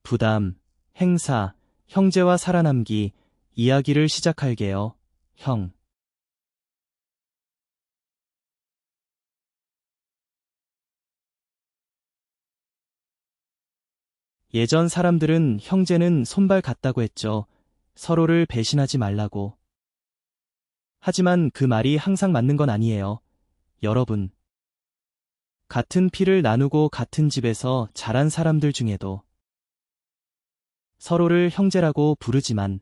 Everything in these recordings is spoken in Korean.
부담, 행사, 형제와 살아남기, 이야기를 시작할게요. 형. 예전 사람들은 형제는 손발 같다고 했죠. 서로를 배신하지 말라고. 하지만 그 말이 항상 맞는 건 아니에요. 여러분. 같은 피를 나누고 같은 집에서 자란 사람들 중에도 서로를 형제라고 부르지만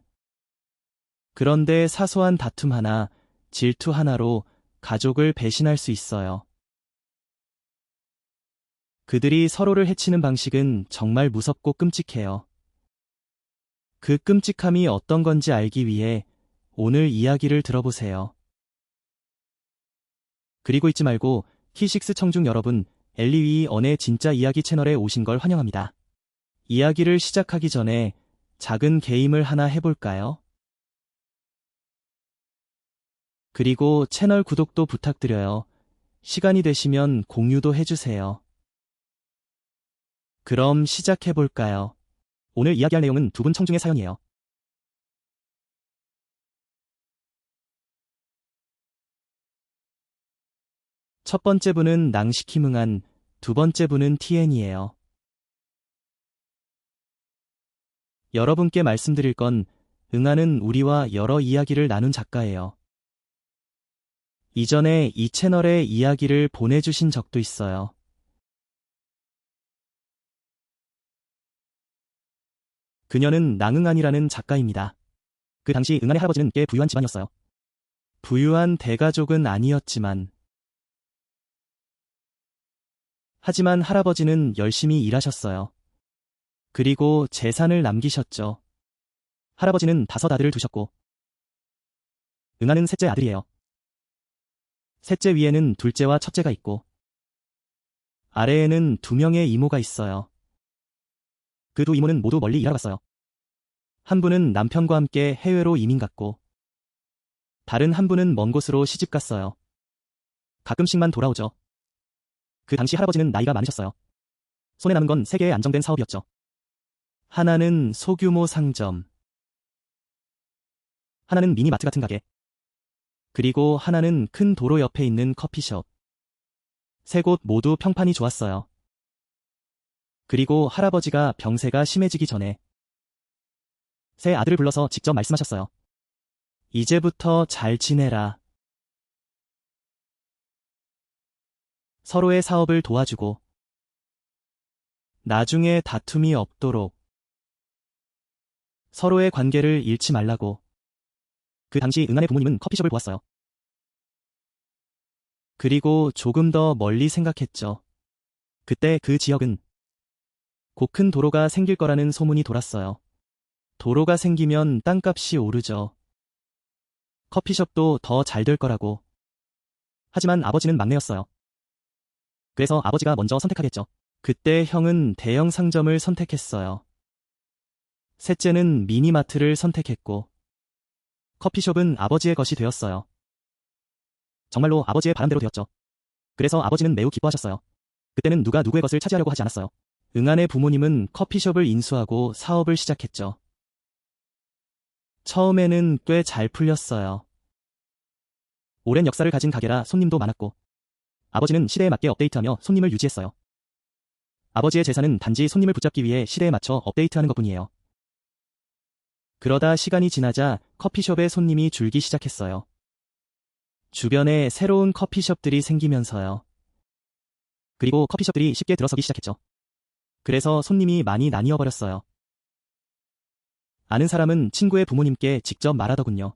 그런데 사소한 다툼 하나, 질투 하나로 가족을 배신할 수 있어요. 그들이 서로를 해치는 방식은 정말 무섭고 끔찍해요. 그 끔찍함이 어떤 건지 알기 위해 오늘 이야기를 들어보세요. 그리고 잊지 말고 키식스 청중 여러분, 엘리위 언의 진짜 이야기 채널에 오신 걸 환영합니다. 이야기를 시작하기 전에 작은 게임을 하나 해볼까요? 그리고 채널 구독도 부탁드려요. 시간이 되시면 공유도 해주세요. 그럼 시작해볼까요? 오늘 이야기할 내용은 두 분 청중의 사연이에요. 첫 번째 분은 낭시키뭉한, 두 번째 분은 TN이에요. 여러분께 말씀드릴 건 응아는 우리와 여러 이야기를 나눈 작가예요. 이전에 이 채널에 이야기를 보내주신 적도 있어요. 그녀는 낭응안이라는 작가입니다. 그 당시 응안의 할아버지는 꽤 부유한 집안이었어요. 부유한 대가족은 아니었지만 하지만 할아버지는 열심히 일하셨어요. 그리고 재산을 남기셨죠. 할아버지는 5 아들을 두셨고 응아는 셋째 아들이에요. 셋째 위에는 둘째와 첫째가 있고 아래에는 2명의 이모가 있어요. 그 두 이모는 모두 멀리 일하러 갔어요. 한 분은 남편과 함께 해외로 이민 갔고 다른 한 분은 먼 곳으로 시집 갔어요. 가끔씩만 돌아오죠. 그 당시 할아버지는 나이가 많으셨어요. 손에 남은 건 3개의 안정된 사업이었죠. 하나는 소규모 상점, 하나는 미니마트 같은 가게, 그리고 하나는 큰 도로 옆에 있는 커피숍. 3곳 모두 평판이 좋았어요. 그리고 할아버지가 병세가 심해지기 전에 세 아들을 불러서 직접 말씀하셨어요. 이제부터 잘 지내라. 서로의 사업을 도와주고 나중에 다툼이 없도록 서로의 관계를 잃지 말라고. 그 당시 응안의 부모님은 커피숍을 보았어요. 그리고 조금 더 멀리 생각했죠. 그때 그 지역은 곧 큰 도로가 생길 거라는 소문이 돌았어요. 도로가 생기면 땅값이 오르죠. 커피숍도 더 잘 될 거라고. 하지만 아버지는 막내였어요. 그래서 아버지가 먼저 선택하겠죠. 그때 형은 대형 상점을 선택했어요. 셋째는 미니마트를 선택했고 커피숍은 아버지의 것이 되었어요. 정말로 아버지의 바람대로 되었죠. 그래서 아버지는 매우 기뻐하셨어요. 그때는 누가 누구의 것을 차지하려고 하지 않았어요. 응안의 부모님은 커피숍을 인수하고 사업을 시작했죠. 처음에는 꽤 잘 풀렸어요. 오랜 역사를 가진 가게라 손님도 많았고 아버지는 시대에 맞게 업데이트하며 손님을 유지했어요. 아버지의 재산은 단지 손님을 붙잡기 위해 시대에 맞춰 업데이트하는 것뿐이에요. 그러다 시간이 지나자 커피숍에 손님이 줄기 시작했어요. 주변에 새로운 커피숍들이 생기면서요. 그리고 커피숍들이 쉽게 들어서기 시작했죠. 그래서 손님이 많이 나뉘어버렸어요. 아는 사람은 친구의 부모님께 직접 말하더군요.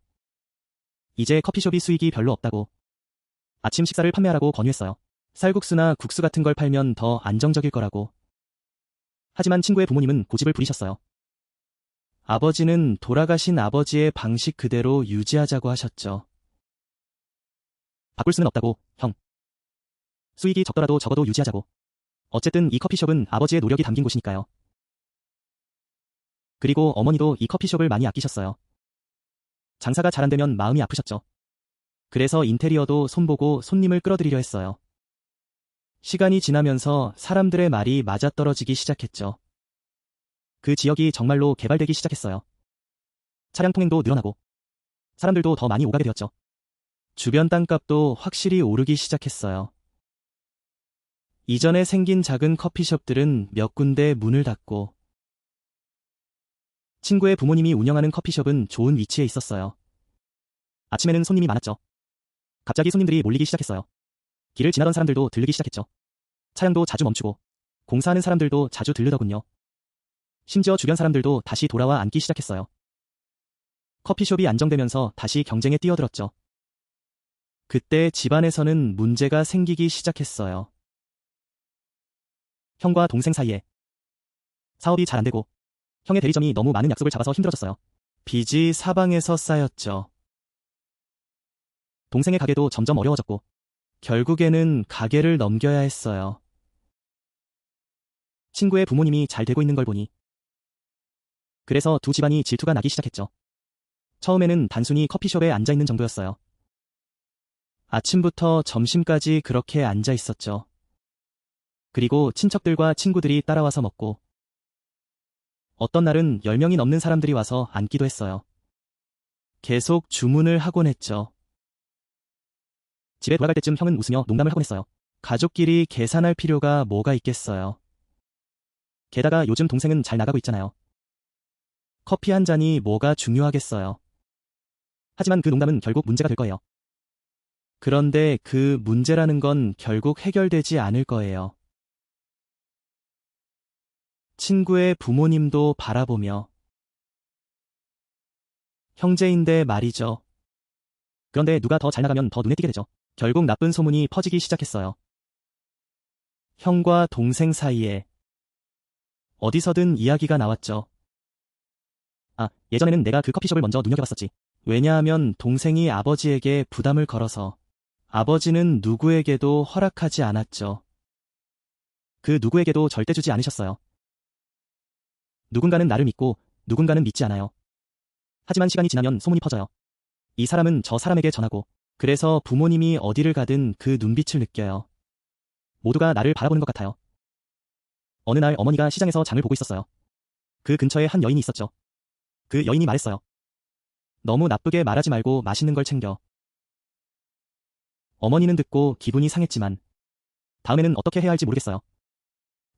이제 커피숍이 수익이 별로 없다고. 아침 식사를 판매하라고 권유했어요. 쌀국수나 국수 같은 걸 팔면 더 안정적일 거라고. 하지만 친구의 부모님은 고집을 부리셨어요. 아버지는 돌아가신 아버지의 방식 그대로 유지하자고 하셨죠. 바꿀 수는 없다고, 형. 수익이 적더라도 적어도 유지하자고. 어쨌든 이 커피숍은 아버지의 노력이 담긴 곳이니까요. 그리고 어머니도 이 커피숍을 많이 아끼셨어요. 장사가 잘 안 되면 마음이 아프셨죠. 그래서 인테리어도 손보고 손님을 끌어들이려 했어요. 시간이 지나면서 사람들의 말이 맞아떨어지기 시작했죠. 그 지역이 정말로 개발되기 시작했어요. 차량 통행도 늘어나고 사람들도 더 많이 오가게 되었죠. 주변 땅값도 확실히 오르기 시작했어요. 이전에 생긴 작은 커피숍들은 몇 군데 문을 닫고 친구의 부모님이 운영하는 커피숍은 좋은 위치에 있었어요. 아침에는 손님이 많았죠. 갑자기 손님들이 몰리기 시작했어요. 길을 지나던 사람들도 들르기 시작했죠. 차량도 자주 멈추고 공사하는 사람들도 자주 들르더군요. 심지어 주변 사람들도 다시 돌아와 앉기 시작했어요. 커피숍이 안정되면서 다시 경쟁에 뛰어들었죠. 그때 집안에서는 문제가 생기기 시작했어요. 형과 동생 사이에 사업이 잘 안되고 형의 대리점이 너무 많은 약속을 잡아서 힘들어졌어요. 빚이 사방에서 쌓였죠. 동생의 가게도 점점 어려워졌고 결국에는 가게를 넘겨야 했어요. 친구의 부모님이 잘 되고 있는 걸 보니 그래서 두 집안이 질투가 나기 시작했죠. 처음에는 단순히 커피숍에 앉아있는 정도였어요. 아침부터 점심까지 그렇게 앉아 있었죠. 그리고 친척들과 친구들이 따라와서 먹고 어떤 날은 10명이 넘는 사람들이 와서 앉기도 했어요. 계속 주문을 하곤 했죠. 집에 돌아갈 때쯤 형은 웃으며 농담을 하곤 했어요. 가족끼리 계산할 필요가 뭐가 있겠어요. 게다가 요즘 동생은 잘 나가고 있잖아요. 커피 한 잔이 뭐가 중요하겠어요. 하지만 그 농담은 결국 문제가 될 거예요. 그런데 그 문제라는 건 결국 해결되지 않을 거예요. 친구의 부모님도 바라보며 형제인데 말이죠. 그런데 누가 더 잘 나가면 더 눈에 띄게 되죠. 결국 나쁜 소문이 퍼지기 시작했어요. 형과 동생 사이에 어디서든 이야기가 나왔죠. 아, 예전에는 내가 그 커피숍을 먼저 눈여겨봤었지. 왜냐하면 동생이 아버지에게 부담을 걸어서 아버지는 누구에게도 허락하지 않았죠. 그 누구에게도 절대 주지 않으셨어요. 누군가는 나를 믿고 누군가는 믿지 않아요. 하지만 시간이 지나면 소문이 퍼져요. 이 사람은 저 사람에게 전하고 그래서 부모님이 어디를 가든 그 눈빛을 느껴요. 모두가 나를 바라보는 것 같아요. 어느 날 어머니가 시장에서 장을 보고 있었어요. 그 근처에 한 여인이 있었죠. 그 여인이 말했어요. 너무 나쁘게 말하지 말고 맛있는 걸 챙겨. 어머니는 듣고 기분이 상했지만 다음에는 어떻게 해야 할지 모르겠어요.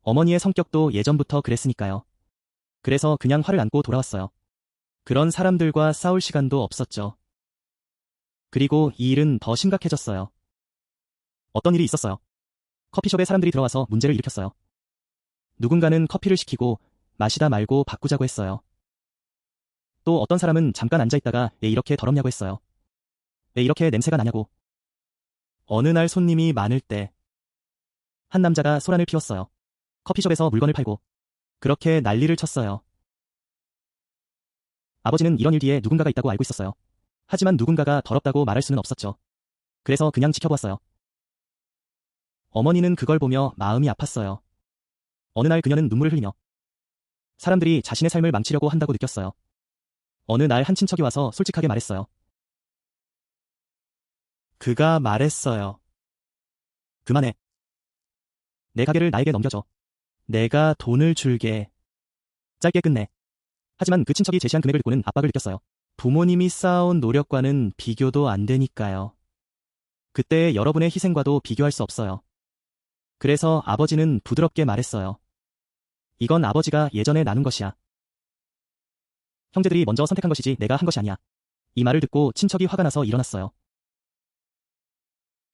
어머니의 성격도 예전부터 그랬으니까요. 그래서 그냥 화를 안고 돌아왔어요. 그런 사람들과 싸울 시간도 없었죠. 그리고 이 일은 더 심각해졌어요. 어떤 일이 있었어요. 커피숍에 사람들이 들어와서 문제를 일으켰어요. 누군가는 커피를 시키고 마시다 말고 바꾸자고 했어요. 또 어떤 사람은 잠깐 앉아있다가 왜 이렇게 더럽냐고 했어요. 왜 이렇게 냄새가 나냐고. 어느 날 손님이 많을 때 한 남자가 소란을 피웠어요. 커피숍에서 물건을 팔고 그렇게 난리를 쳤어요. 아버지는 이런 일 뒤에 누군가가 있다고 알고 있었어요. 하지만 누군가가 더럽다고 말할 수는 없었죠. 그래서 그냥 지켜보았어요. 어머니는 그걸 보며 마음이 아팠어요. 어느 날 그녀는 눈물을 흘리며 사람들이 자신의 삶을 망치려고 한다고 느꼈어요. 어느 날 한 친척이 와서 솔직하게 말했어요. 그가 말했어요. 그만해. 내 가게를 나에게 넘겨줘. 내가 돈을 줄게. 짧게 끝내. 하지만 그 친척이 제시한 금액을 듣고는 압박을 느꼈어요. 부모님이 쌓아온 노력과는 비교도 안 되니까요. 그때의 여러분의 희생과도 비교할 수 없어요. 그래서 아버지는 부드럽게 말했어요. 이건 아버지가 예전에 나눈 것이야. 형제들이 먼저 선택한 것이지 내가 한 것이 아니야. 이 말을 듣고 친척이 화가 나서 일어났어요.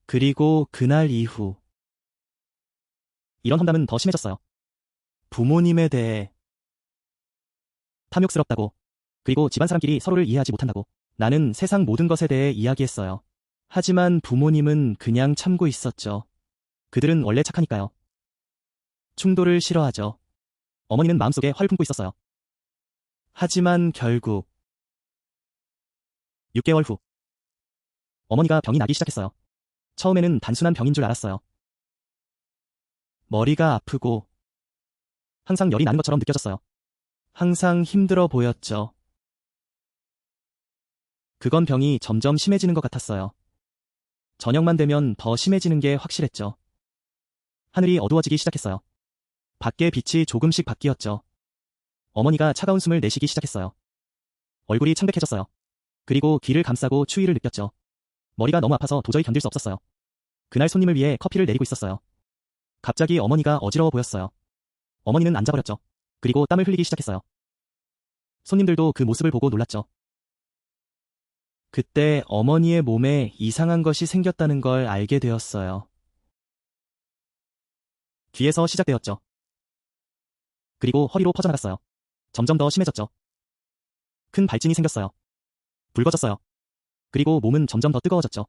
그리고 그날 이후 이런 험담은 더 심해졌어요. 부모님에 대해 탐욕스럽다고, 그리고 집안 사람끼리 서로를 이해하지 못한다고. 나는 세상 모든 것에 대해 이야기했어요. 하지만 부모님은 그냥 참고 있었죠. 그들은 원래 착하니까요. 충돌을 싫어하죠. 어머니는 마음속에 화를 품고 있었어요. 하지만 결국 6개월 후 어머니가 병이 나기 시작했어요. 처음에는 단순한 병인 줄 알았어요. 머리가 아프고 항상 열이 나는 것처럼 느껴졌어요. 항상 힘들어 보였죠. 그건 병이 점점 심해지는 것 같았어요. 저녁만 되면 더 심해지는 게 확실했죠. 하늘이 어두워지기 시작했어요. 밖에 빛이 조금씩 바뀌었죠. 어머니가 차가운 숨을 내쉬기 시작했어요. 얼굴이 창백해졌어요. 그리고 귀를 감싸고 추위를 느꼈죠. 머리가 너무 아파서 도저히 견딜 수 없었어요. 그날 손님을 위해 커피를 내리고 있었어요. 갑자기 어머니가 어지러워 보였어요. 어머니는 앉아버렸죠. 그리고 땀을 흘리기 시작했어요. 손님들도 그 모습을 보고 놀랐죠. 그때 어머니의 몸에 이상한 것이 생겼다는 걸 알게 되었어요. 귀에서 시작되었죠. 그리고 허리로 퍼져나갔어요. 점점 더 심해졌죠. 큰 발진이 생겼어요. 붉어졌어요. 그리고 몸은 점점 더 뜨거워졌죠.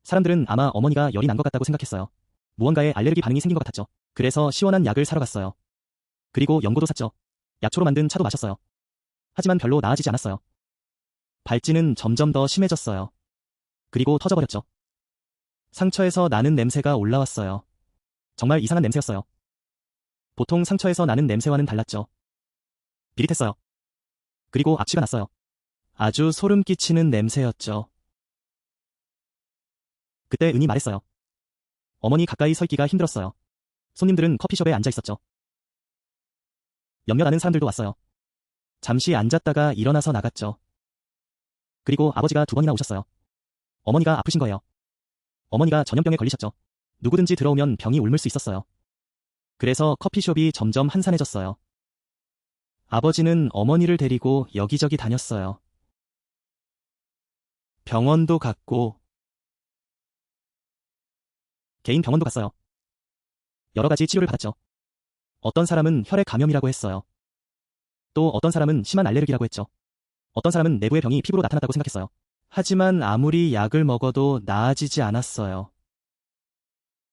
사람들은 아마 어머니가 열이 난 것 같다고 생각했어요. 무언가에 알레르기 반응이 생긴 것 같았죠. 그래서 시원한 약을 사러 갔어요. 그리고 연고도 샀죠. 약초로 만든 차도 마셨어요. 하지만 별로 나아지지 않았어요. 발진은 점점 더 심해졌어요. 그리고 터져버렸죠. 상처에서 나는 냄새가 올라왔어요. 정말 이상한 냄새였어요. 보통 상처에서 나는 냄새와는 달랐죠. 비릿했어요. 그리고 악취가 났어요. 아주 소름 끼치는 냄새였죠. 그때 은이 말했어요. 어머니 가까이 서 있기가 힘들었어요. 손님들은 커피숍에 앉아 있었죠. 몇몇 아는 사람들도 왔어요. 잠시 앉았다가 일어나서 나갔죠. 그리고 아버지가 2번이나 오셨어요. 어머니가 아프신 거예요. 어머니가 전염병에 걸리셨죠. 누구든지 들어오면 병이 옮을 수 있었어요. 그래서 커피숍이 점점 한산해졌어요. 아버지는 어머니를 데리고 여기저기 다녔어요. 병원도 갔고, 개인 병원도 갔어요. 여러 가지 치료를 받았죠. 어떤 사람은 혈액 감염이라고 했어요. 또 어떤 사람은 심한 알레르기라고 했죠. 어떤 사람은 내부의 병이 피부로 나타났다고 생각했어요. 하지만 아무리 약을 먹어도 나아지지 않았어요.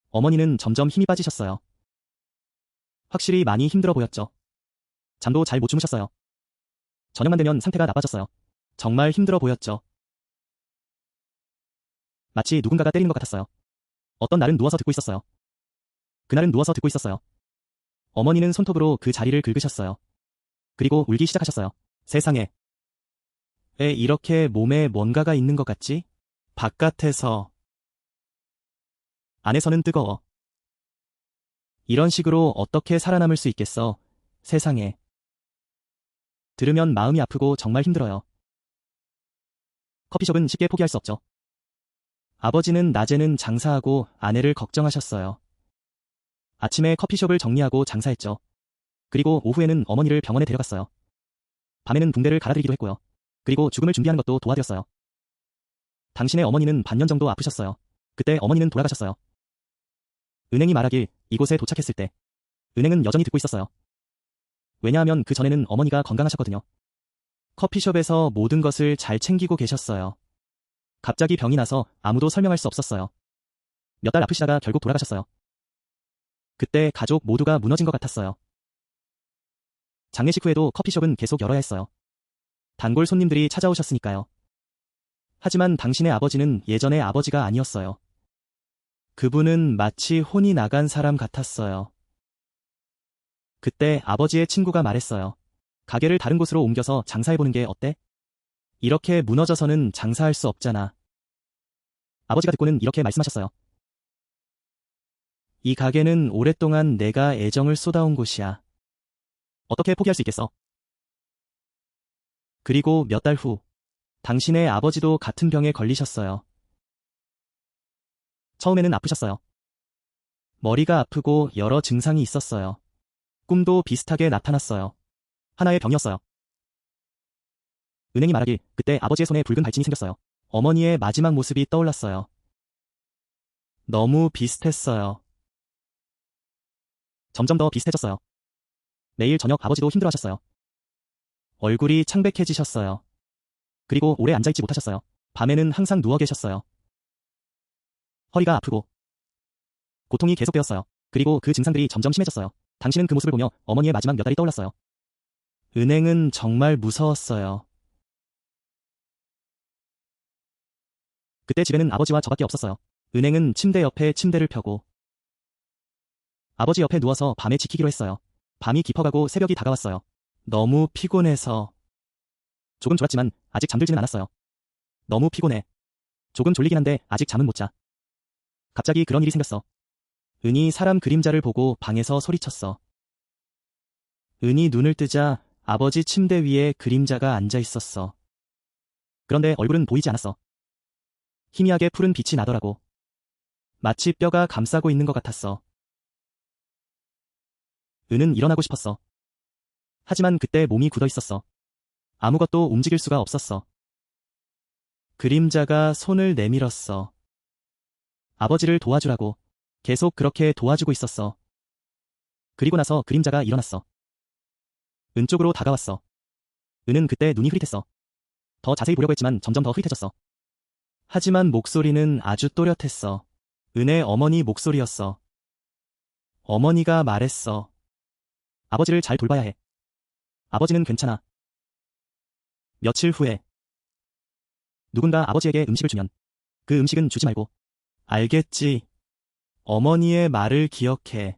어머니는 점점 힘이 빠지셨어요. 확실히 많이 힘들어 보였죠. 잠도 잘 못 주무셨어요. 저녁만 되면 상태가 나빠졌어요. 정말 힘들어 보였죠. 마치 누군가가 때리는 것 같았어요. 어떤 날은 누워서 듣고 있었어요. 그날은 누워서 듣고 있었어요. 어머니는 손톱으로 그 자리를 긁으셨어요. 그리고 울기 시작하셨어요. 세상에. 왜 이렇게 몸에 뭔가가 있는 것 같지? 바깥에서. 안에서는 뜨거워. 이런 식으로 어떻게 살아남을 수 있겠어? 세상에. 들으면 마음이 아프고 정말 힘들어요. 커피숍은 쉽게 포기할 수 없죠. 아버지는 낮에는 장사하고 아내를 걱정하셨어요. 아침에 커피숍을 정리하고 장사했죠. 그리고 오후에는 어머니를 병원에 데려갔어요. 밤에는 붕대를 갈아드리기도 했고요. 그리고 죽음을 준비하는 것도 도와드렸어요. 당신의 어머니는 반년 정도 아프셨어요. 그때 어머니는 돌아가셨어요. 은행이 말하길 이곳에 도착했을 때 은행은 여전히 듣고 있었어요. 왜냐하면 그 전에는 어머니가 건강하셨거든요. 커피숍에서 모든 것을 잘 챙기고 계셨어요. 갑자기 병이 나서 아무도 설명할 수 없었어요. 몇 달 아프시다가 결국 돌아가셨어요. 그때 가족 모두가 무너진 것 같았어요. 장례식 후에도 커피숍은 계속 열어야 했어요. 단골 손님들이 찾아오셨으니까요. 하지만 당신의 아버지는 예전의 아버지가 아니었어요. 그분은 마치 혼이 나간 사람 같았어요. 그때 아버지의 친구가 말했어요. 가게를 다른 곳으로 옮겨서 장사해보는 게 어때? 이렇게 무너져서는 장사할 수 없잖아. 아버지가 듣고는 이렇게 말씀하셨어요. 이 가게는 오랫동안 내가 애정을 쏟아온 곳이야. 어떻게 포기할 수 있겠어? 그리고 몇 달 후, 당신의 아버지도 같은 병에 걸리셨어요. 처음에는 아프셨어요. 머리가 아프고 여러 증상이 있었어요. 꿈도 비슷하게 나타났어요. 하나의 병이었어요. 은행이 말하길 그때 아버지의 손에 붉은 발진이 생겼어요. 어머니의 마지막 모습이 떠올랐어요. 너무 비슷했어요. 점점 더 비슷해졌어요. 매일 저녁 아버지도 힘들어하셨어요. 얼굴이 창백해지셨어요. 그리고 오래 앉아있지 못하셨어요. 밤에는 항상 누워 계셨어요. 허리가 아프고 고통이 계속되었어요. 그리고 그 증상들이 점점 심해졌어요. 당신은 그 모습을 보며 어머니의 마지막 몇 달이 떠올랐어요. 은행은 정말 무서웠어요. 그때 집에는 아버지와 저밖에 없었어요. 은행은 침대 옆에 침대를 펴고 아버지 옆에 누워서 밤에 지키기로 했어요. 밤이 깊어가고 새벽이 다가왔어요. 너무 피곤해서. 조금 졸았지만 아직 잠들지는 않았어요. 너무 피곤해. 조금 졸리긴 한데 아직 잠은 못 자. 갑자기 그런 일이 생겼어. 은이 사람 그림자를 보고 방에서 소리쳤어. 은이 눈을 뜨자 아버지 침대 위에 그림자가 앉아 있었어. 그런데 얼굴은 보이지 않았어. 희미하게 푸른 빛이 나더라고. 마치 뼈가 감싸고 있는 것 같았어. 은은 일어나고 싶었어. 하지만 그때 몸이 굳어 있었어. 아무것도 움직일 수가 없었어. 그림자가 손을 내밀었어. 아버지를 도와주라고. 계속 그렇게 도와주고 있었어. 그리고 나서 그림자가 일어났어. 은 쪽으로 다가왔어. 은은 그때 눈이 흐릿했어. 더 자세히 보려고 했지만 점점 더 흐릿해졌어. 하지만 목소리는 아주 또렷했어. 은의 어머니 목소리였어. 어머니가 말했어. 아버지를 잘 돌봐야 해. 아버지는 괜찮아. 며칠 후에 누군가 아버지에게 음식을 주면 그 음식은 주지 말고. 알겠지. 어머니의 말을 기억해.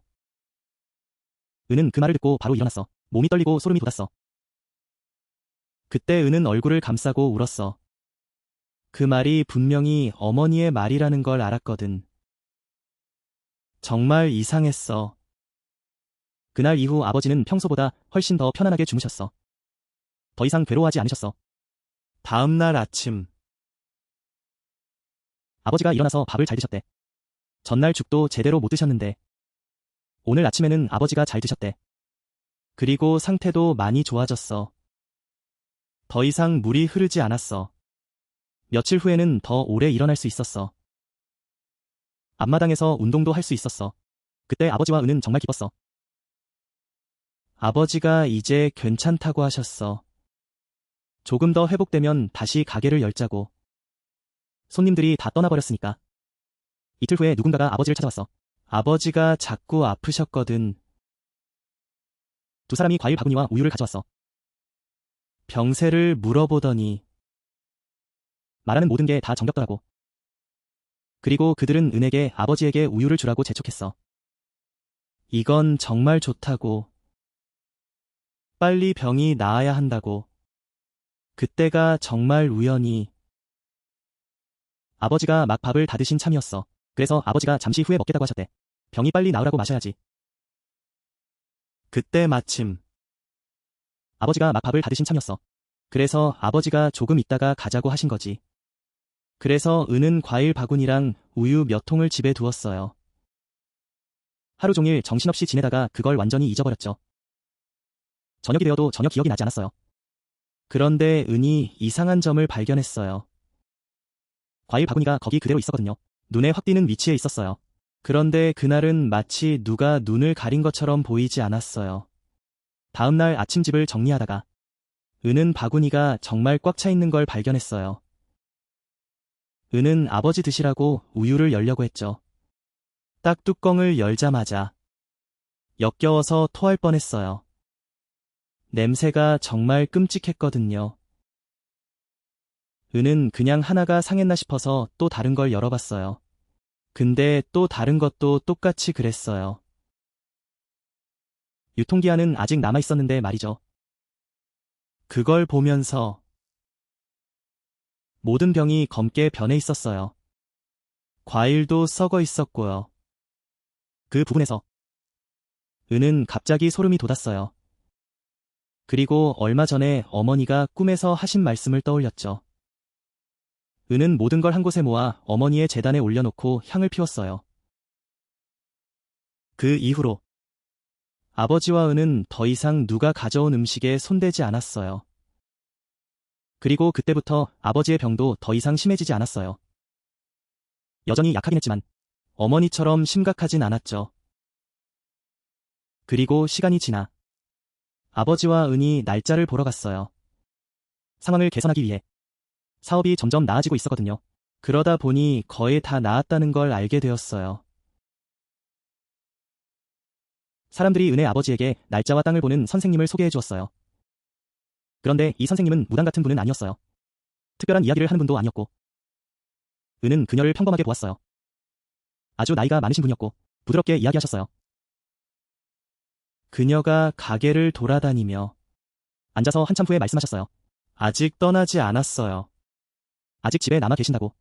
은은 그 말을 듣고 바로 일어났어. 몸이 떨리고 소름이 돋았어. 그때 은은 얼굴을 감싸고 울었어. 그 말이 분명히 어머니의 말이라는 걸 알았거든. 정말 이상했어. 그날 이후 아버지는 평소보다 훨씬 더 편안하게 주무셨어. 더 이상 괴로워하지 않으셨어. 다음 날 아침. 아버지가 일어나서 밥을 잘 드셨대. 전날 죽도 제대로 못 드셨는데 오늘 아침에는 아버지가 잘 드셨대. 그리고 상태도 많이 좋아졌어. 더 이상 물이 흐르지 않았어. 며칠 후에는 더 오래 일어날 수 있었어. 앞마당에서 운동도 할 수 있었어. 그때 아버지와 은은 정말 기뻤어. 아버지가 이제 괜찮다고 하셨어. 조금 더 회복되면 다시 가게를 열자고. 손님들이 다 떠나버렸으니까. 이틀 후에 누군가가 아버지를 찾아왔어. 아버지가 자꾸 아프셨거든. 두 사람이 과일 바구니와 우유를 가져왔어. 병세를 물어보더니 말하는 모든 게 다 정겹더라고. 그리고 그들은 은에게 아버지에게 우유를 주라고 재촉했어. 이건 정말 좋다고. 빨리 병이 나아야 한다고. 그때가 정말 우연히. 아버지가 막 밥을 다 드신 참이었어. 그래서 아버지가 잠시 후에 먹겠다고 하셨대. 병이 빨리 나으라고 마셔야지. 그때 마침 아버지가 막 밥을 다 드신 참이었어. 그래서 아버지가 조금 있다가 가자고 하신 거지. 그래서 은은 과일 바구니랑 우유 몇 통을 집에 두었어요. 하루 종일 정신없이 지내다가 그걸 완전히 잊어버렸죠. 저녁이 되어도 전혀 기억이 나지 않았어요. 그런데 은이 이상한 점을 발견했어요. 과일 바구니가 거기 그대로 있었거든요. 눈에 확 띄는 위치에 있었어요. 그런데 그날은 마치 누가 눈을 가린 것처럼 보이지 않았어요. 다음 날 아침 집을 정리하다가 은은 바구니가 정말 꽉 차 있는 걸 발견했어요. 은은 아버지 드시라고 우유를 열려고 했죠. 딱 뚜껑을 열자마자 역겨워서 토할 뻔했어요. 냄새가 정말 끔찍했거든요. 은은 그냥 하나가 상했나 싶어서 또 다른 걸 열어봤어요. 근데 또 다른 것도 똑같이 그랬어요. 유통기한은 아직 남아있었는데 말이죠. 그걸 보면서 모든 병이 검게 변해 있었어요. 과일도 썩어 있었고요. 그 부분에서 은은 갑자기 소름이 돋았어요. 그리고 얼마 전에 어머니가 꿈에서 하신 말씀을 떠올렸죠. 은은 모든 걸 한 곳에 모아 어머니의 제단에 올려놓고 향을 피웠어요. 그 이후로 아버지와 은은 더 이상 누가 가져온 음식에 손대지 않았어요. 그리고 그때부터 아버지의 병도 더 이상 심해지지 않았어요. 여전히 약하긴 했지만 어머니처럼 심각하진 않았죠. 그리고 시간이 지나 아버지와 은이 날짜를 보러 갔어요. 상황을 개선하기 위해. 사업이 점점 나아지고 있었거든요. 그러다 보니 거의 다 나았다는 걸 알게 되었어요. 사람들이 은의 아버지에게 날짜와 땅을 보는 선생님을 소개해 주었어요. 그런데 이 선생님은 무당 같은 분은 아니었어요. 특별한 이야기를 하는 분도 아니었고. 은은 그녀를 평범하게 보았어요. 아주 나이가 많으신 분이었고 부드럽게 이야기하셨어요. 그녀가 가게를 돌아다니며 앉아서 한참 후에 말씀하셨어요. 아직 떠나지 않았어요. 아직 집에 남아 계신다고.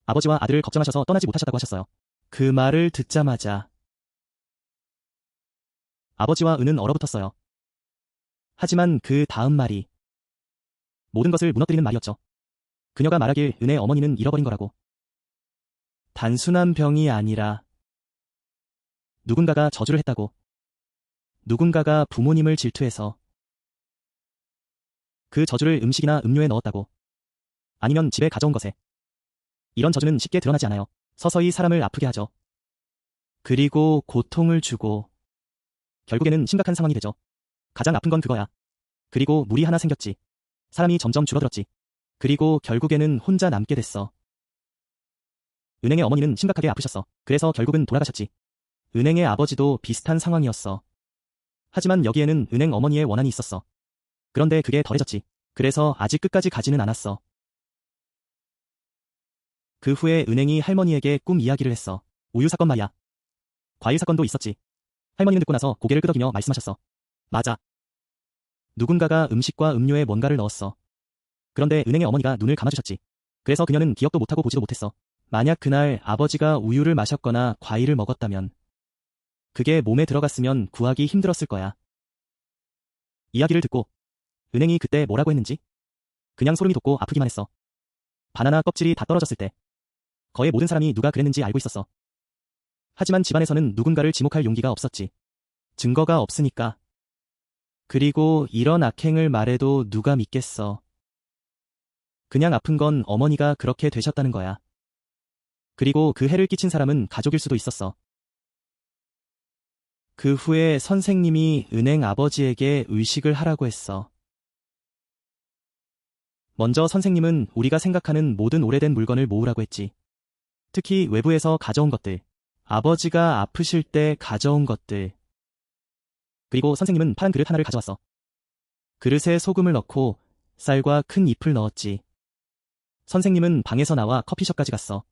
아버지와 아들을 걱정하셔서 떠나지 못하셨다고 하셨어요. 그 말을 듣자마자 아버지와 은은 얼어붙었어요. 하지만 그 다음 말이 모든 것을 무너뜨리는 말이었죠. 그녀가 말하길 은의 어머니는 잃어버린 거라고. 단순한 병이 아니라 누군가가 저주를 했다고. 누군가가 부모님을 질투해서 그 저주를 음식이나 음료에 넣었다고. 아니면 집에 가져온 것에. 이런 저주는 쉽게 드러나지 않아요. 서서히 사람을 아프게 하죠. 그리고 고통을 주고 결국에는 심각한 상황이 되죠. 가장 아픈 건 그거야. 그리고 물이 하나 생겼지. 사람이 점점 줄어들었지. 그리고 결국에는 혼자 남게 됐어. 은행의 어머니는 심각하게 아프셨어. 그래서 결국은 돌아가셨지. 은행의 아버지도 비슷한 상황이었어. 하지만 여기에는 은행 어머니의 원한이 있었어. 그런데 그게 덜해졌지. 그래서 아직 끝까지 가지는 않았어. 그 후에 은행이 할머니에게 꿈 이야기를 했어. 우유 사건 말이야. 과일 사건도 있었지. 할머니는 듣고 나서 고개를 끄덕이며 말씀하셨어. 맞아. 누군가가 음식과 음료에 뭔가를 넣었어. 그런데 은행의 어머니가 눈을 감아주셨지. 그래서 그녀는 기억도 못하고 보지도 못했어. 만약 그날 아버지가 우유를 마셨거나 과일을 먹었다면 그게 몸에 들어갔으면 구하기 힘들었을 거야. 이야기를 듣고 은행이 그때 뭐라고 했는지 그냥 소름이 돋고 아프기만 했어. 바나나 껍질이 다 떨어졌을 때 거의 모든 사람이 누가 그랬는지 알고 있었어. 하지만 집안에서는 누군가를 지목할 용기가 없었지. 증거가 없으니까. 그리고 이런 악행을 말해도 누가 믿겠어. 그냥 아픈 건 어머니가 그렇게 되셨다는 거야. 그리고 그 해를 끼친 사람은 가족일 수도 있었어. 그 후에 선생님이 은행 아버지에게 의식을 하라고 했어. 먼저 선생님은 우리가 생각하는 모든 오래된 물건을 모으라고 했지. 특히 외부에서 가져온 것들, 아버지가 아프실 때 가져온 것들. 그리고 선생님은 파란 그릇 하나를 가져왔어. 그릇에 소금을 넣고 쌀과 큰 잎을 넣었지. 선생님은 방에서 나와 커피숍까지 갔어.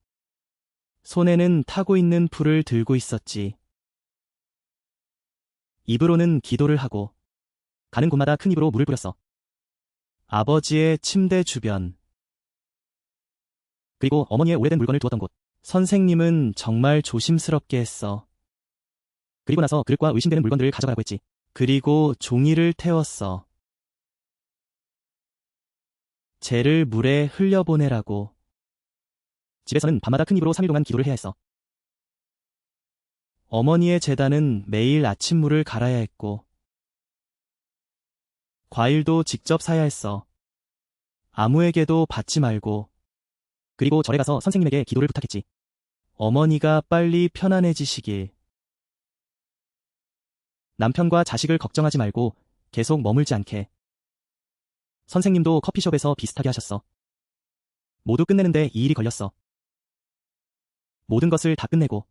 손에는 타고 있는 풀을 들고 있었지. 입으로는 기도를 하고 가는 곳마다 큰 입으로 물을 뿌렸어. 아버지의 침대 주변, 그리고 어머니의 오래된 물건을 두었던 곳. 선생님은 정말 조심스럽게 했어. 그리고 나서 그릇과 의심되는 물건들을 가져가라고 했지. 그리고 종이를 태웠어. 쟤를 물에 흘려보내라고. 집에서는 밤마다 큰 입으로 3일 동안 기도를 해야 했어. 어머니의 제단은 매일 아침물을 갈아야 했고 과일도 직접 사야 했어. 아무에게도 받지 말고. 그리고 절에 가서 선생님에게 기도를 부탁했지. 어머니가 빨리 편안해지시길. 남편과 자식을 걱정하지 말고 계속 머물지 않게. 선생님도 커피숍에서 비슷하게 하셨어. 모두 끝내는데 2일이 걸렸어. 모든 것을 다 끝내고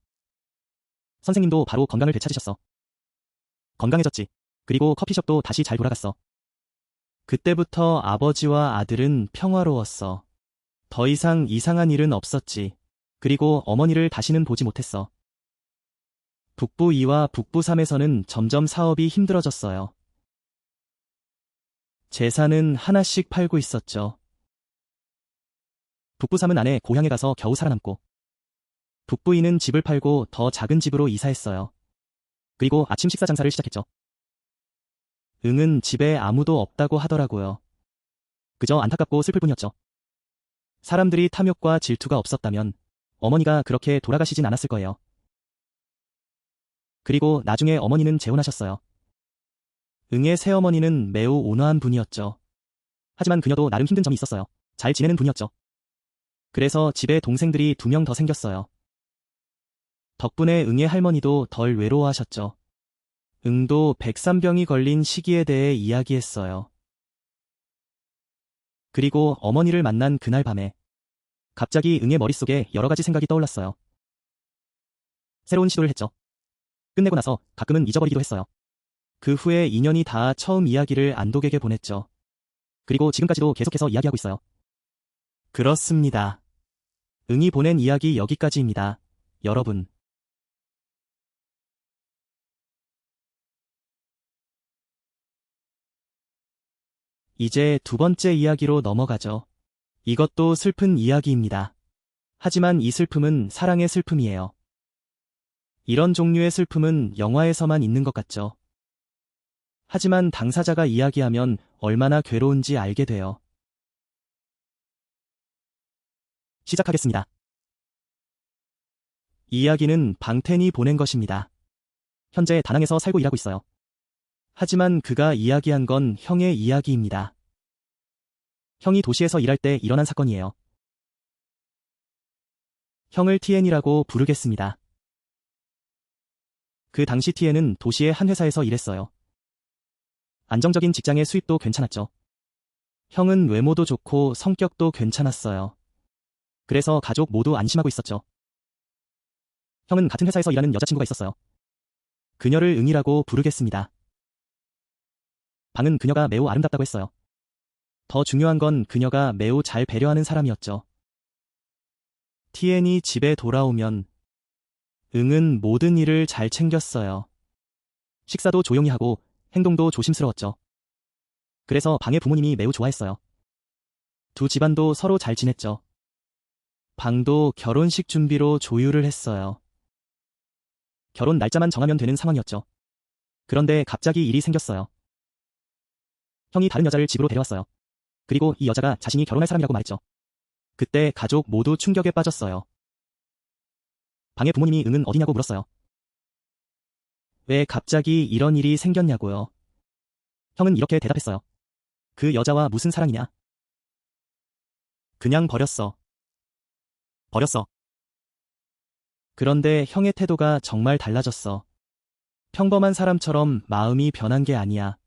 선생님도 바로 건강을 되찾으셨어. 건강해졌지. 그리고 커피숍도 다시 잘 돌아갔어. 그때부터 아버지와 아들은 평화로웠어. 더 이상 이상한 일은 없었지. 그리고 어머니를 다시는 보지 못했어. 북부 2와 북부 3에서는 점점 사업이 힘들어졌어요. 재산은 하나씩 팔고 있었죠. 북부 3은 아내 고향에 가서 겨우 살아남고 북부 2는 집을 팔고 더 작은 집으로 이사했어요. 그리고 아침 식사 장사를 시작했죠. 응은 집에 아무도 없다고 하더라고요. 그저 안타깝고 슬플 뿐이었죠. 사람들이 탐욕과 질투가 없었다면 어머니가 그렇게 돌아가시진 않았을 거예요. 그리고 나중에 어머니는 재혼하셨어요. 응의 새어머니는 매우 온화한 분이었죠. 하지만 그녀도 나름 힘든 점이 있었어요. 잘 지내는 분이었죠. 그래서 집에 동생들이 2명 더 생겼어요. 덕분에 응의 할머니도 덜 외로워하셨죠. 응도 백산병이 걸린 시기에 대해 이야기했어요. 그리고 어머니를 만난 그날 밤에 갑자기 응의 머릿속에 여러 가지 생각이 떠올랐어요. 새로운 시도를 했죠. 끝내고 나서 가끔은 잊어버리기도 했어요. 그 후에 인연이 다 처음 이야기를 안독에게 보냈죠. 그리고 지금까지도 계속해서 이야기하고 있어요. 그렇습니다. 응이 보낸 이야기 여기까지입니다. 여러분. 이제 2번째 이야기로 넘어가죠. 이것도 슬픈 이야기입니다. 하지만 이 슬픔은 사랑의 슬픔이에요. 이런 종류의 슬픔은 영화에서만 있는 것 같죠. 하지만 당사자가 이야기하면 얼마나 괴로운지 알게 돼요. 시작하겠습니다. 이야기는 방텐이 보낸 것입니다. 현재 다낭에서 살고 일하고 있어요. 하지만 그가 이야기한 건 형의 이야기입니다. 형이 도시에서 일할 때 일어난 사건이에요. 형을 TN이라고 부르겠습니다. 그 당시 TN은 도시의 한 회사에서 일했어요. 안정적인 직장의 수입도 괜찮았죠. 형은 외모도 좋고 성격도 괜찮았어요. 그래서 가족 모두 안심하고 있었죠. 형은 같은 회사에서 일하는 여자친구가 있었어요. 그녀를 응이라고 부르겠습니다. 방은 그녀가 매우 아름답다고 했어요. 더 중요한 건 그녀가 매우 잘 배려하는 사람이었죠. TN이 집에 돌아오면 응은 모든 일을 잘 챙겼어요. 식사도 조용히 하고 행동도 조심스러웠죠. 그래서 방의 부모님이 매우 좋아했어요. 두 집안도 서로 잘 지냈죠. 방도 결혼식 준비로 조율을 했어요. 결혼 날짜만 정하면 되는 상황이었죠. 그런데 갑자기 일이 생겼어요. 형이 다른 여자를 집으로 데려왔어요. 그리고 이 여자가 자신이 결혼할 사람이라고 말했죠. 그때 가족 모두 충격에 빠졌어요. 방의 부모님이 응은 어디냐고 물었어요. 왜 갑자기 이런 일이 생겼냐고요. 형은 이렇게 대답했어요. 그 여자와 무슨 사랑이냐? 그냥 버렸어. 버렸어. 그런데 형의 태도가 정말 달라졌어. 평범한 사람처럼 마음이 변한 게 아니야.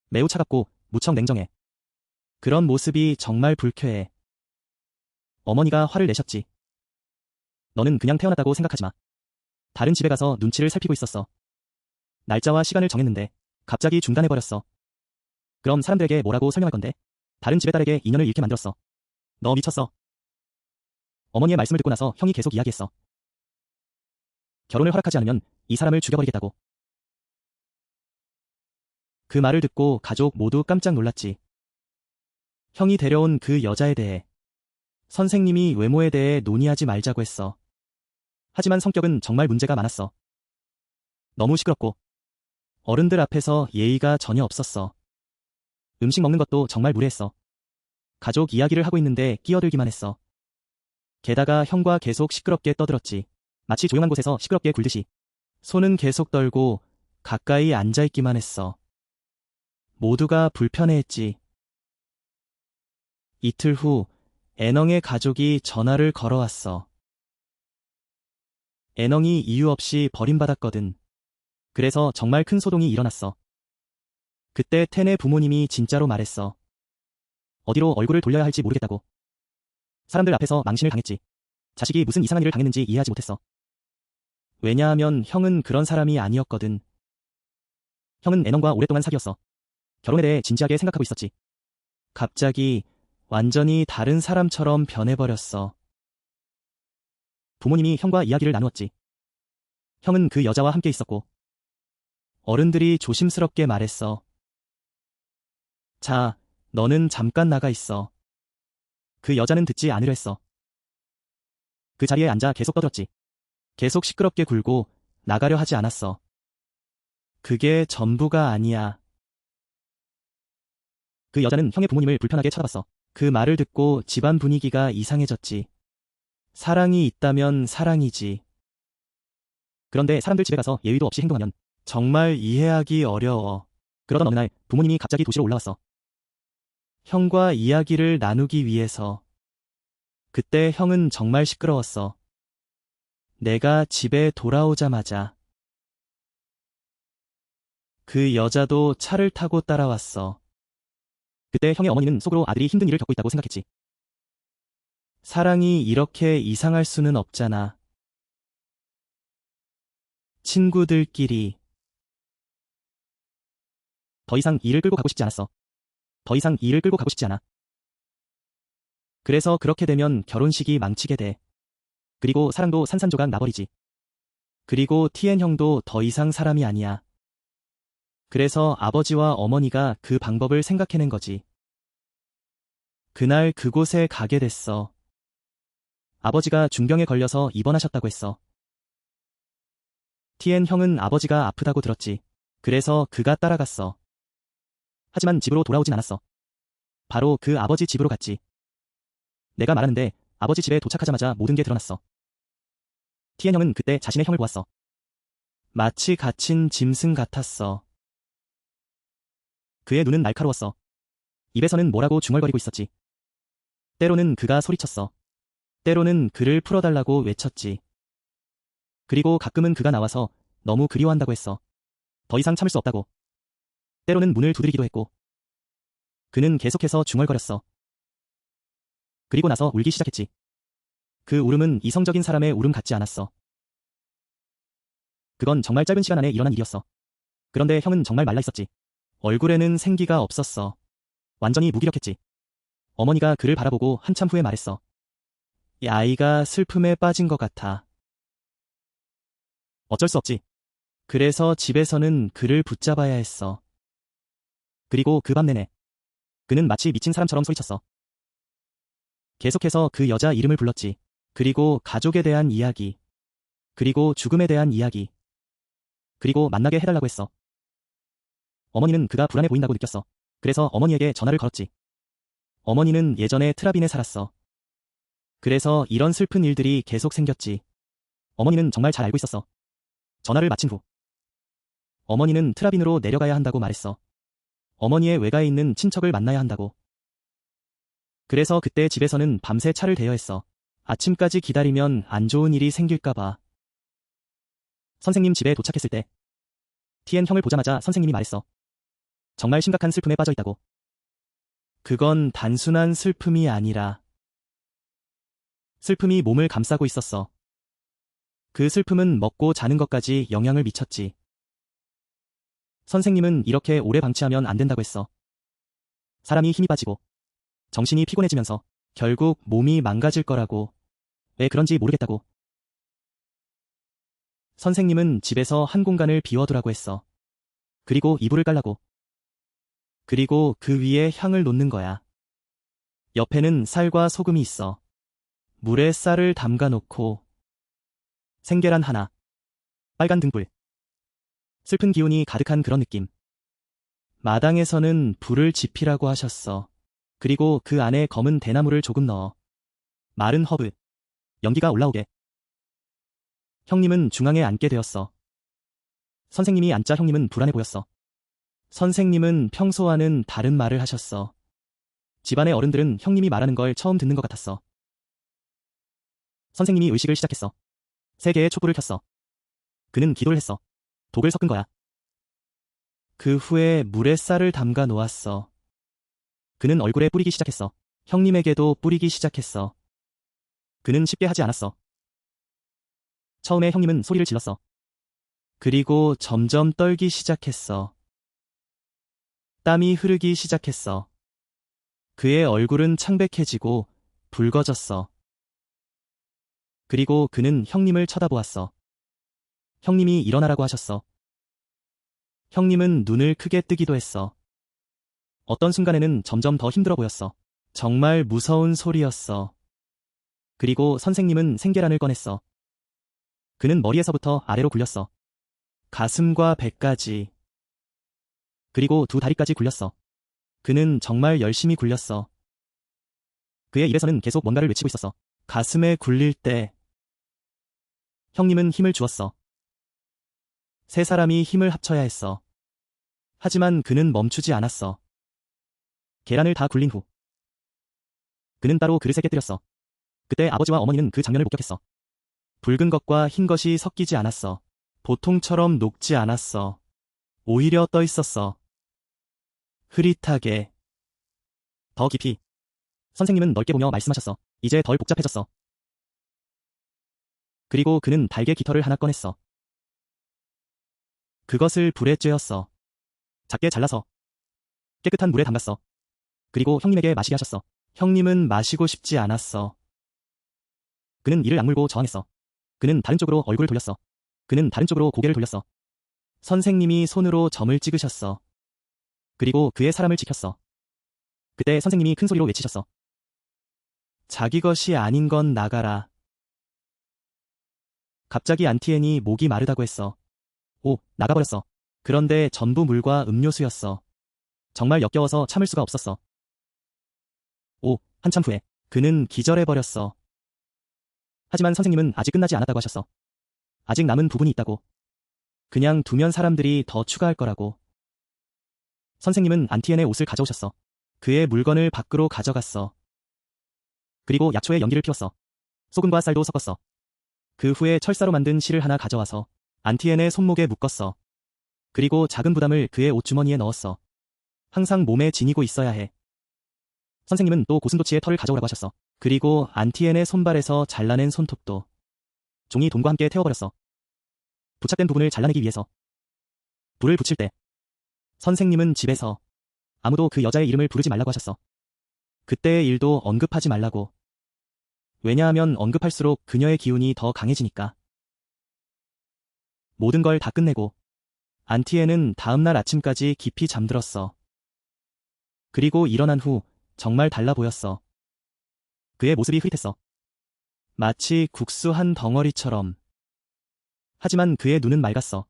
매우 차갑고 무척 냉정해. 그런 모습이 정말 불쾌해. 어머니가 화를 내셨지. 너는 그냥 태어났다고 생각하지 마. 다른 집에 가서 눈치를 살피고 있었어. 날짜와 시간을 정했는데 갑자기 중단해버렸어. 그럼 사람들에게 뭐라고 설명할 건데? 다른 집의 딸에게 인연을 잃게 만들었어. 너 미쳤어. 어머니의 말씀을 듣고 나서 형이 계속 이야기했어. 결혼을 허락하지 않으면 이 사람을 죽여버리겠다고. 그 말을 듣고 가족 모두 깜짝 놀랐지. 형이 데려온 그 여자에 대해 선생님이 외모에 대해 논의하지 말자고 했어. 하지만 성격은 정말 문제가 많았어. 너무 시끄럽고 어른들 앞에서 예의가 전혀 없었어. 음식 먹는 것도 정말 무례했어. 가족 이야기를 하고 있는데 끼어들기만 했어. 게다가 형과 계속 시끄럽게 떠들었지. 마치 조용한 곳에서 시끄럽게 굴듯이. 손은 계속 떨고 가까이 앉아있기만 했어. 모두가 불편해했지. 이틀 후 애넝의 가족이 전화를 걸어왔어. 애넝이 이유 없이 버림받았거든. 그래서 정말 큰 소동이 일어났어. 그때 텐의 부모님이 진짜로 말했어. 어디로 얼굴을 돌려야 할지 모르겠다고. 사람들 앞에서 망신을 당했지. 자식이 무슨 이상한 일을 당했는지 이해하지 못했어. 왜냐하면 형은 그런 사람이 아니었거든. 형은 애넌과 오랫동안 사귀었어. 결혼에 대해 진지하게 생각하고 있었지. 갑자기 완전히 다른 사람처럼 변해버렸어. 부모님이 형과 이야기를 나누었지. 형은 그 여자와 함께 있었고 어른들이 조심스럽게 말했어. 자, 너는 잠깐 나가 있어. 그 여자는 듣지 않으려 했어. 그 자리에 앉아 계속 떠들었지. 계속 시끄럽게 굴고 나가려 하지 않았어. 그게 전부가 아니야. 그 여자는 형의 부모님을 불편하게 쳐다봤어. 그 말을 듣고 집안 분위기가 이상해졌지. 사랑이 있다면 사랑이지. 그런데 사람들 집에 가서 예의도 없이 행동하면 정말 이해하기 어려워. 그러던 어느 날 부모님이 갑자기 도시로 올라왔어. 형과 이야기를 나누기 위해서. 그때 형은 정말 시끄러웠어. 내가 집에 돌아오자마자 그 여자도 차를 타고 따라왔어. 그때 형의 어머니는 속으로 아들이 힘든 일을 겪고 있다고 생각했지. 사랑이 이렇게 이상할 수는 없잖아. 친구들끼리. 더 이상 일을 끌고 가고 싶지 않았어. 더 이상 일을 끌고 가고 싶지 않아. 그래서 그렇게 되면 결혼식이 망치게 돼. 그리고 사랑도 산산조각 나버리지. 그리고 TN 형도 더 이상 사람이 아니야. 그래서 아버지와 어머니가 그 방법을 생각해낸 거지. 그날 그곳에 가게 됐어. 아버지가 중병에 걸려서 입원하셨다고 했어. TN 형은 아버지가 아프다고 들었지. 그래서 그가 따라갔어. 하지만 집으로 돌아오진 않았어. 바로 그 아버지 집으로 갔지. 내가 말하는데 아버지 집에 도착하자마자 모든 게 드러났어. 티엔 형은 그때 자신의 형을 보았어. 마치 갇힌 짐승 같았어. 그의 눈은 날카로웠어. 입에서는 뭐라고 중얼거리고 있었지. 때로는 그가 소리쳤어. 때로는 그를 풀어달라고 외쳤지. 그리고 가끔은 그가 나와서 너무 그리워한다고 했어. 더 이상 참을 수 없다고. 때로는 문을 두드리기도 했고. 그는 계속해서 중얼거렸어. 그리고 나서 울기 시작했지. 그 울음은 이성적인 사람의 울음 같지 않았어. 그건 정말 짧은 시간 안에 일어난 일이었어. 그런데 형은 정말 말라 있었지. 얼굴에는 생기가 없었어. 완전히 무기력했지. 어머니가 그를 바라보고 한참 후에 말했어. 이 아이가 슬픔에 빠진 것 같아. 어쩔 수 없지. 그래서 집에서는 그를 붙잡아야 했어. 그리고 그 밤 내내 그는 마치 미친 사람처럼 소리쳤어. 계속해서 그 여자 이름을 불렀지. 그리고 가족에 대한 이야기. 그리고 죽음에 대한 이야기. 그리고 만나게 해달라고 했어. 어머니는 그가 불안해 보인다고 느꼈어. 그래서 어머니에게 전화를 걸었지. 어머니는 예전에 트라빈에 살았어. 그래서 이런 슬픈 일들이 계속 생겼지. 어머니는 정말 잘 알고 있었어. 전화를 마친 후 어머니는 트라빈으로 내려가야 한다고 말했어. 어머니의 외가에 있는 친척을 만나야 한다고. 그래서 그때 집에서는 밤새 차를 대여했어. 아침까지 기다리면 안 좋은 일이 생길까봐. 선생님 집에 도착했을 때 티엔 형을 보자마자 선생님이 말했어. 정말 심각한 슬픔에 빠져 있다고. 그건 단순한 슬픔이 아니라 슬픔이 몸을 감싸고 있었어. 그 슬픔은 먹고 자는 것까지 영향을 미쳤지. 선생님은 이렇게 오래 방치하면 안 된다고 했어. 사람이 힘이 빠지고 정신이 피곤해지면서 결국 몸이 망가질 거라고. 왜 그런지 모르겠다고. 선생님은 집에서 한 공간을 비워두라고 했어. 그리고 이불을 깔라고. 그리고 그 위에 향을 놓는 거야. 옆에는 쌀과 소금이 있어. 물에 쌀을 담가 놓고 생계란 하나. 빨간 등불. 슬픈 기운이 가득한 그런 느낌. 마당에서는 불을 지피라고 하셨어. 그리고 그 안에 검은 대나무를 조금 넣어. 마른 허브. 연기가 올라오게. 형님은 중앙에 앉게 되었어. 선생님이 앉자 형님은 불안해 보였어. 선생님은 평소와는 다른 말을 하셨어. 집안의 어른들은 형님이 말하는 걸 처음 듣는 것 같았어. 선생님이 의식을 시작했어. 3개의 촛불을 켰어. 그는 기도를 했어. 독을 섞은 거야. 그 후에 물에 쌀을 담가 놓았어. 그는 얼굴에 뿌리기 시작했어. 형님에게도 뿌리기 시작했어. 그는 쉽게 하지 않았어. 처음에 형님은 소리를 질렀어. 그리고 점점 떨기 시작했어. 땀이 흐르기 시작했어. 그의 얼굴은 창백해지고 붉어졌어. 그리고 그는 형님을 쳐다보았어. 형님이 일어나라고 하셨어. 형님은 눈을 크게 뜨기도 했어. 어떤 순간에는 점점 더 힘들어 보였어. 정말 무서운 소리였어. 그리고 선생님은 생계란을 꺼냈어. 그는 머리에서부터 아래로 굴렸어. 가슴과 배까지. 그리고 2 다리까지 굴렸어. 그는 정말 열심히 굴렸어. 그의 입에서는 계속 뭔가를 외치고 있었어. 가슴에 굴릴 때 형님은 힘을 주었어. 3 사람이 힘을 합쳐야 했어. 하지만 그는 멈추지 않았어. 계란을 다 굴린 후 그는 따로 그릇에 깨뜨렸어. 그때 아버지와 어머니는 그 장면을 목격했어. 붉은 것과 흰 것이 섞이지 않았어. 보통처럼 녹지 않았어. 오히려 떠 있었어. 흐릿하게. 더 깊이. 선생님은 넓게 보며 말씀하셨어. 이제 덜 복잡해졌어. 그리고 그는 달개 깃털을 하나 꺼냈어. 그것을 불에 쬐었어. 작게 잘라서 깨끗한 물에 담갔어. 그리고 형님에게 마시게 하셨어. 형님은 마시고 싶지 않았어. 그는 이를 악물고 저항했어. 그는 다른 쪽으로 얼굴을 돌렸어. 그는 다른 쪽으로 고개를 돌렸어. 선생님이 손으로 점을 찍으셨어. 그리고 그의 사람을 지켰어. 그때 선생님이 큰 소리로 외치셨어. 자기 것이 아닌 건 나가라. 갑자기 안티엔이 목이 마르다고 했어. 오, 나가버렸어. 그런데 전부 물과 음료수였어. 정말 역겨워서 참을 수가 없었어. 한참 후에 그는 기절해버렸어. 하지만 선생님은 아직 끝나지 않았다고 하셨어. 아직 남은 부분이 있다고. 그냥 두면 사람들이 더 추가할 거라고. 선생님은 안티엔의 옷을 가져오셨어. 그의 물건을 밖으로 가져갔어. 그리고 약초에 연기를 피웠어. 소금과 쌀도 섞었어. 그 후에 철사로 만든 실을 하나 가져와서 안티엔의 손목에 묶었어. 그리고 작은 부담을 그의 옷주머니에 넣었어. 항상 몸에 지니고 있어야 해. 선생님은 또 고슴도치의 털을 가져오라고 하셨어. 그리고 안티엔의 손발에서 잘라낸 손톱도 종이 돈과 함께 태워버렸어. 부착된 부분을 잘라내기 위해서. 불을 붙일 때 선생님은 집에서 아무도 그 여자의 이름을 부르지 말라고 하셨어. 그때의 일도 언급하지 말라고. 왜냐하면 언급할수록 그녀의 기운이 더 강해지니까. 모든 걸 다 끝내고 안티엔은 다음날 아침까지 깊이 잠들었어. 그리고 일어난 후 정말 달라 보였어. 그의 모습이 흐릿했어. 마치 국수 한 덩어리처럼. 하지만 그의 눈은 맑았어.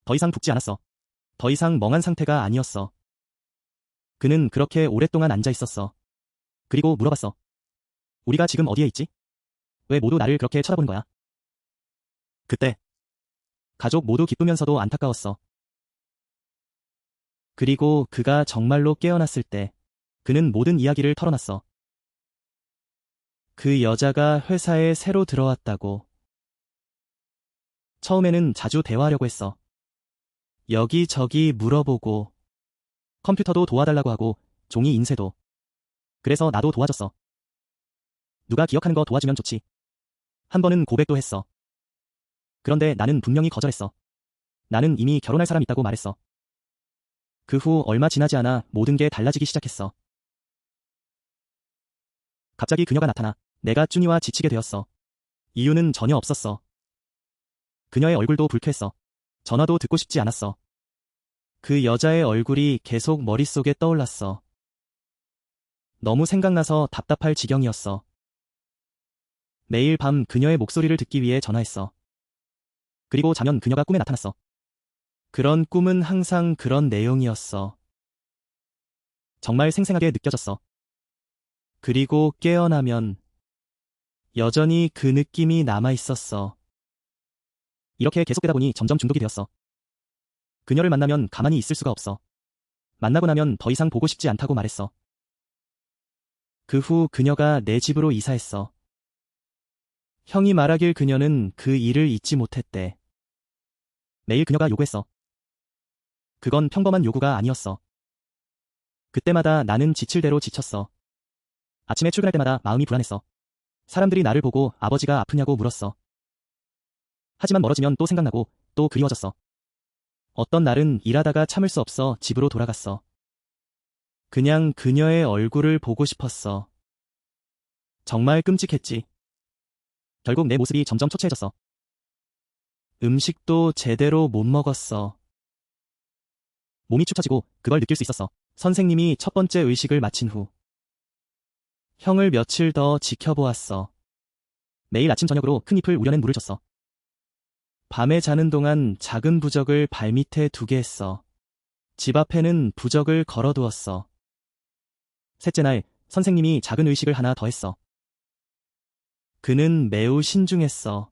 더 이상 붓지 않았어. 더 이상 멍한 상태가 아니었어. 그는 그렇게 오랫동안 앉아 있었어. 그리고 물어봤어. 우리가 지금 어디에 있지? 왜 모두 나를 그렇게 쳐다보는 거야? 그때 가족 모두 기쁘면서도 안타까웠어. 그리고 그가 정말로 깨어났을 때 그는 모든 이야기를 털어놨어. 그 여자가 회사에 새로 들어왔다고. 처음에는 자주 대화하려고 했어. 여기저기 물어보고 컴퓨터도 도와달라고 하고 종이 인쇄도. 그래서 나도 도와줬어. 누가 기억하는 거 도와주면 좋지. 한 번은 고백도 했어. 그런데 나는 분명히 거절했어. 나는 이미 결혼할 사람 있다고 말했어. 그 후 얼마 지나지 않아 모든 게 달라지기 시작했어. 갑자기 그녀가 나타나 내가 쭈니와 지치게 되었어. 이유는 전혀 없었어. 그녀의 얼굴도 불쾌했어. 전화도 듣고 싶지 않았어. 그 여자의 얼굴이 계속 머릿속에 떠올랐어. 너무 생각나서 답답할 지경이었어. 매일 밤 그녀의 목소리를 듣기 위해 전화했어. 그리고 자면 그녀가 꿈에 나타났어. 그런 꿈은 항상 그런 내용이었어. 정말 생생하게 느껴졌어. 그리고 깨어나면 여전히 그 느낌이 남아있었어. 이렇게 계속되다 보니 점점 중독이 되었어. 그녀를 만나면 가만히 있을 수가 없어. 만나고 나면 더 이상 보고 싶지 않다고 말했어. 그 후 그녀가 내 집으로 이사했어. 형이 말하길 그녀는 그 일을 잊지 못했대. 매일 그녀가 요구했어. 그건 평범한 요구가 아니었어. 그때마다 나는 지칠 대로 지쳤어. 아침에 출근할 때마다 마음이 불안했어. 사람들이 나를 보고 아버지가 아프냐고 물었어. 하지만 멀어지면 또 생각나고 또 그리워졌어. 어떤 날은 일하다가 참을 수 없어 집으로 돌아갔어. 그냥 그녀의 얼굴을 보고 싶었어. 정말 끔찍했지. 결국 내 모습이 점점 초췌해졌어. 음식도 제대로 못 먹었어. 몸이 축 처지고 그걸 느낄 수 있었어. 선생님이 첫 번째 의식을 마친 후 형을 며칠 더 지켜보았어. 매일 아침 저녁으로 큰 잎을 우려낸 물을 줬어. 밤에 자는 동안 작은 부적을 발밑에 두게 했어. 집 앞에는 부적을 걸어두었어. 셋째 날 선생님이 작은 의식을 하나 더 했어. 그는 매우 신중했어.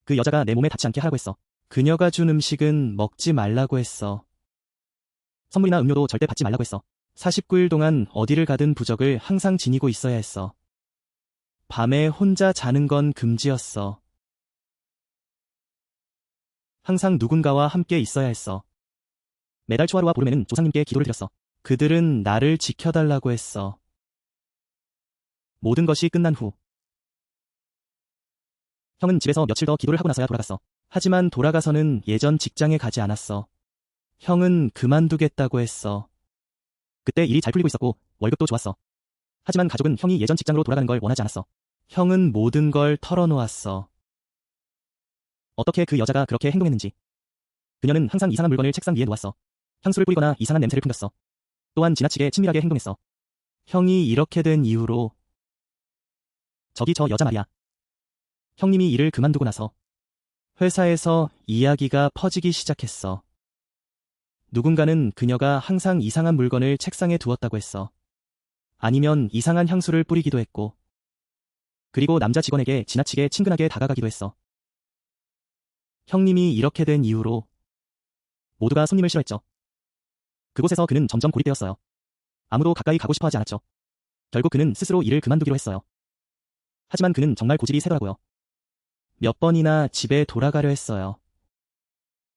그 여자가 내 몸에 닿지 않게 하라고 했어. 그녀가 준 음식은 먹지 말라고 했어. 선물이나 음료도 절대 받지 말라고 했어. 49일 동안 어디를 가든 부적을 항상 지니고 있어야 했어. 밤에 혼자 자는 건 금지였어. 항상 누군가와 함께 있어야 했어. 매달 초하루와 보름에는 조상님께 기도를 드렸어. 그들은 나를 지켜달라고 했어. 모든 것이 끝난 후 형은 집에서 며칠 더 기도를 하고 나서야 돌아갔어. 하지만 돌아가서는 예전 직장에 가지 않았어. 형은 그만두겠다고 했어. 그때 일이 잘 풀리고 있었고 월급도 좋았어. 하지만 가족은 형이 예전 직장으로 돌아가는 걸 원하지 않았어. 형은 모든 걸 털어놓았어. 어떻게 그 여자가 그렇게 행동했는지. 그녀는 항상 이상한 물건을 책상 위에 놓았어. 향수를 뿌리거나 이상한 냄새를 풍겼어. 또한 지나치게 친밀하게 행동했어. 형이 이렇게 된 이후로 저기 저 여자 말이야. 형님이 일을 그만두고 나서 회사에서 이야기가 퍼지기 시작했어. 누군가는 그녀가 항상 이상한 물건을 책상에 두었다고 했어. 아니면 이상한 향수를 뿌리기도 했고, 그리고 남자 직원에게 지나치게 친근하게 다가가기도 했어. 형님이 이렇게 된 이후로 모두가 손님을 싫어했죠. 그곳에서 그는 점점 고립되었어요. 아무도 가까이 가고 싶어 하지 않았죠. 결국 그는 스스로 일을 그만두기로 했어요. 하지만 그는 정말 고집이 세더라고요. 몇 번이나 집에 돌아가려 했어요.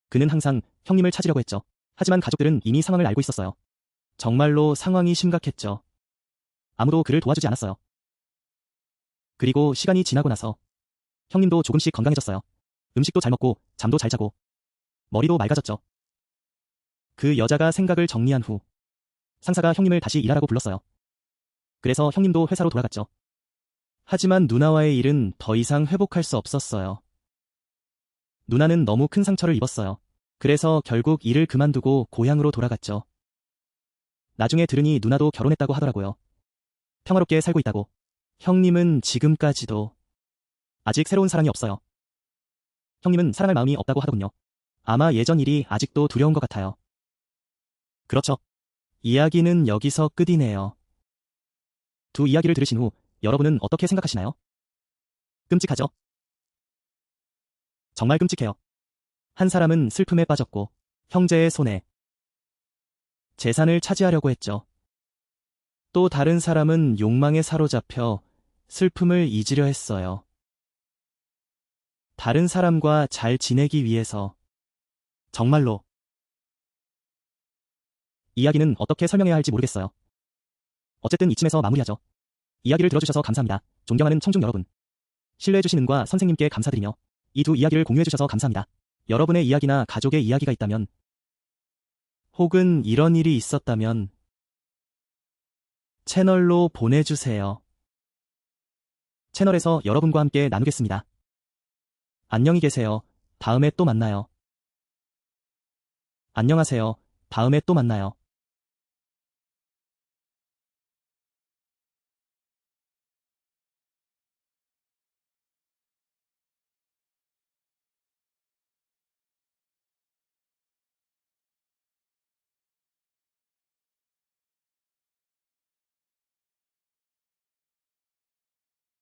그는 항상 형님을 찾으려고 했죠. 하지만 가족들은 이미 상황을 알고 있었어요. 정말로 상황이 심각했죠. 아무도 그를 도와주지 않았어요. 그리고 시간이 지나고 나서 형님도 조금씩 건강해졌어요. 음식도 잘 먹고 잠도 잘 자고 머리도 맑아졌죠. 그 여자가 생각을 정리한 후 상사가 형님을 다시 일하라고 불렀어요. 그래서 형님도 회사로 돌아갔죠. 하지만 누나와의 일은 더 이상 회복할 수 없었어요. 누나는 너무 큰 상처를 입었어요. 그래서 결국 일을 그만두고 고향으로 돌아갔죠. 나중에 들으니 누나도 결혼했다고 하더라고요. 평화롭게 살고 있다고. 형님은 지금까지도 아직 새로운 사랑이 없어요. 형님은 사랑할 마음이 없다고 하더군요. 아마 예전 일이 아직도 두려운 것 같아요. 그렇죠. 이야기는 여기서 끝이네요. 두 이야기를 들으신 후 여러분은 어떻게 생각하시나요? 끔찍하죠? 정말 끔찍해요. 한 사람은 슬픔에 빠졌고 형제의 손에 재산을 차지하려고 했죠. 또 다른 사람은 욕망에 사로잡혀 슬픔을 잊으려 했어요. 다른 사람과 잘 지내기 위해서. 정말로. 이야기는 어떻게 설명해야 할지 모르겠어요. 어쨌든 이쯤에서 마무리하죠. 이야기를 들어주셔서 감사합니다. 존경하는 청중 여러분. 신뢰해주신 은과 선생님께 감사드리며 이 두 이야기를 공유해주셔서 감사합니다. 여러분의 이야기나 가족의 이야기가 있다면 혹은 이런 일이 있었다면 채널로 보내주세요. 채널에서 여러분과 함께 나누겠습니다. 안녕히 계세요. 다음에 또 만나요. 안녕하세요. 다음에 또 만나요.